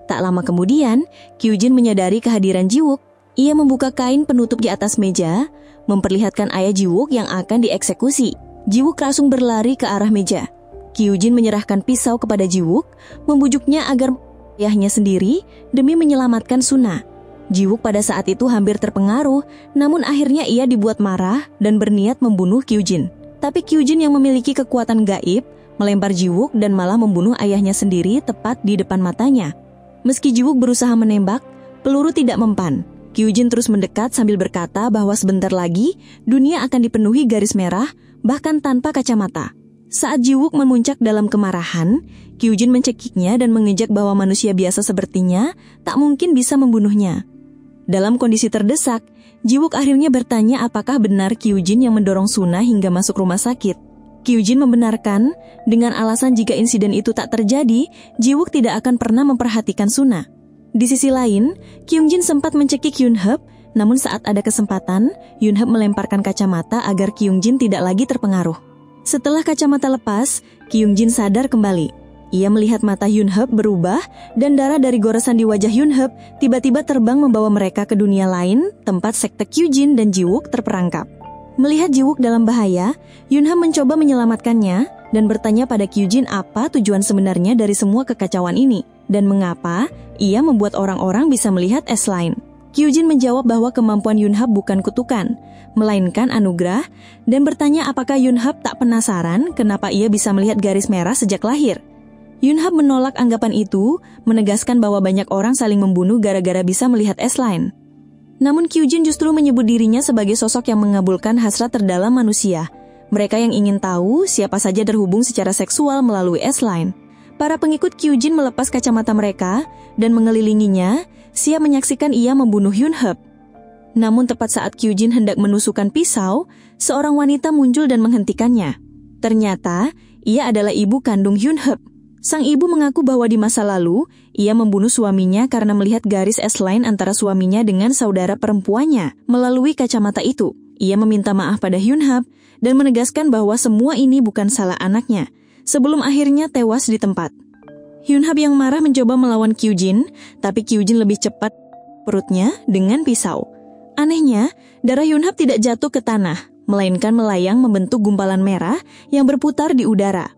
Tak lama kemudian, Kyu-jin menyadari kehadiran Ji-wook. Ia membuka kain penutup di atas meja, memperlihatkan ayah Ji-wook yang akan dieksekusi. Ji-wook langsung berlari ke arah meja. Kyu-jin menyerahkan pisau kepada Ji-wook, membujuknya agar ayahnya sendiri demi menyelamatkan Suna. Ji-wook pada saat itu hampir terpengaruh, namun akhirnya ia dibuat marah dan berniat membunuh Kyu-jin. Tapi Kyu-jin yang memiliki kekuatan gaib melempar Ji-wook dan malah membunuh ayahnya sendiri tepat di depan matanya. Meski Ji-wook berusaha menembak, peluru tidak mempan. Kyu-jin terus mendekat sambil berkata bahwa sebentar lagi dunia akan dipenuhi garis merah, bahkan tanpa kacamata. Saat Ji-wook memuncak dalam kemarahan, Kyu-jin mencekiknya dan mengejek bahwa manusia biasa sepertinya tak mungkin bisa membunuhnya. Dalam kondisi terdesak, Ji-wook akhirnya bertanya apakah benar Kyu-jin yang mendorong Suna hingga masuk rumah sakit. Kyu-jin membenarkan dengan alasan jika insiden itu tak terjadi, Ji-wook tidak akan pernah memperhatikan Suna. Di sisi lain, Kyung-jin sempat mencekik Hyun-Hub, namun saat ada kesempatan, Hyun-Hub melemparkan kacamata agar Kyung-jin tidak lagi terpengaruh. Setelah kacamata lepas, Kyung-jin sadar kembali. Ia melihat mata Hyun-Hub berubah dan darah dari goresan di wajah Hyun-Hub tiba-tiba terbang membawa mereka ke dunia lain, tempat sekte Kyu-jin dan Ji-wook terperangkap. Melihat Ji-wook dalam bahaya, Hyun-Hub mencoba menyelamatkannya dan bertanya pada Kyu-jin apa tujuan sebenarnya dari semua kekacauan ini dan mengapa ia membuat orang-orang bisa melihat S-Line. Kyujin menjawab bahwa kemampuan Yunhap bukan kutukan, melainkan anugerah, dan bertanya apakah Yunhap tak penasaran kenapa ia bisa melihat garis merah sejak lahir. Yunhap menolak anggapan itu, menegaskan bahwa banyak orang saling membunuh gara-gara bisa melihat S-Line. Namun Kyujin justru menyebut dirinya sebagai sosok yang mengabulkan hasrat terdalam manusia. Mereka yang ingin tahu siapa saja terhubung secara seksual melalui S-Line. Para pengikut Kyujin melepas kacamata mereka dan mengelilinginya, siap menyaksikan ia membunuh Yunhap. Namun tepat saat Kyujin hendak menusukkan pisau, seorang wanita muncul dan menghentikannya. Ternyata, ia adalah ibu kandung Yunhap. Sang ibu mengaku bahwa di masa lalu, ia membunuh suaminya karena melihat garis S-Line antara suaminya dengan saudara perempuannya. Melalui kacamata itu, ia meminta maaf pada Yunhap dan menegaskan bahwa semua ini bukan salah anaknya, sebelum akhirnya tewas di tempat. Yunhap yang marah mencoba melawan Kyujin, tapi Kyujin lebih cepat perutnya dengan pisau. Anehnya, darah Yunhap tidak jatuh ke tanah, melainkan melayang membentuk gumpalan merah yang berputar di udara.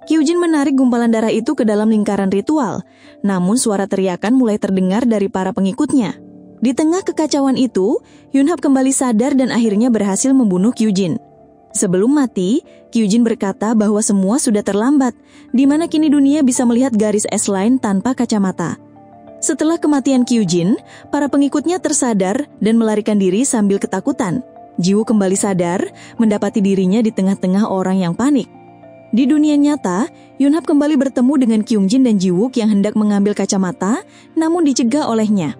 Kyujin menarik gumpalan darah itu ke dalam lingkaran ritual, namun suara teriakan mulai terdengar dari para pengikutnya. Di tengah kekacauan itu, Yunhap kembali sadar dan akhirnya berhasil membunuh Kyujin. Sebelum mati, Kyujin berkata bahwa semua sudah terlambat, di mana kini dunia bisa melihat garis S-Line tanpa kacamata. Setelah kematian Kyujin, para pengikutnya tersadar dan melarikan diri sambil ketakutan. Jiwoo kembali sadar, mendapati dirinya di tengah-tengah orang yang panik. Di dunia nyata, Yunhap kembali bertemu dengan Kyungjin dan Jiwook yang hendak mengambil kacamata, namun dicegah olehnya.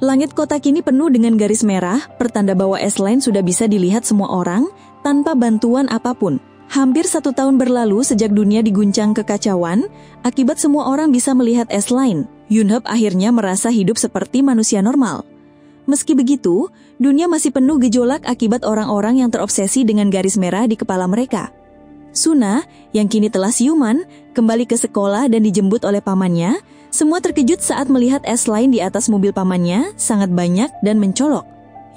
Langit kota kini penuh dengan garis merah, pertanda bahwa S-Line sudah bisa dilihat semua orang, tanpa bantuan apapun. Hampir 1 tahun berlalu sejak dunia diguncang kekacauan, akibat semua orang bisa melihat S-Line. Yunhap akhirnya merasa hidup seperti manusia normal. Meski begitu, dunia masih penuh gejolak akibat orang-orang yang terobsesi dengan garis merah di kepala mereka. Suna, yang kini telah siuman, kembali ke sekolah dan dijemput oleh pamannya. Semua terkejut saat melihat S-Line di atas mobil pamannya, sangat banyak dan mencolok.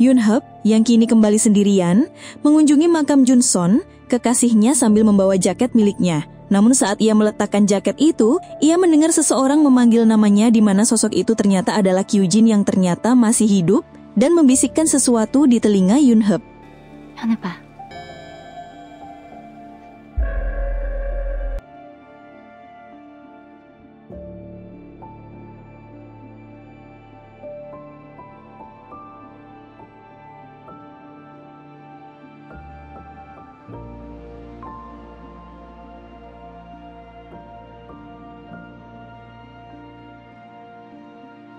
Yunhap, yang kini kembali sendirian, mengunjungi makam Junson, kekasihnya sambil membawa jaket miliknya. Namun saat ia meletakkan jaket itu, ia mendengar seseorang memanggil namanya di mana sosok itu ternyata adalah Kyujin yang ternyata masih hidup dan membisikkan sesuatu di telinga Yunhap. Kenapa?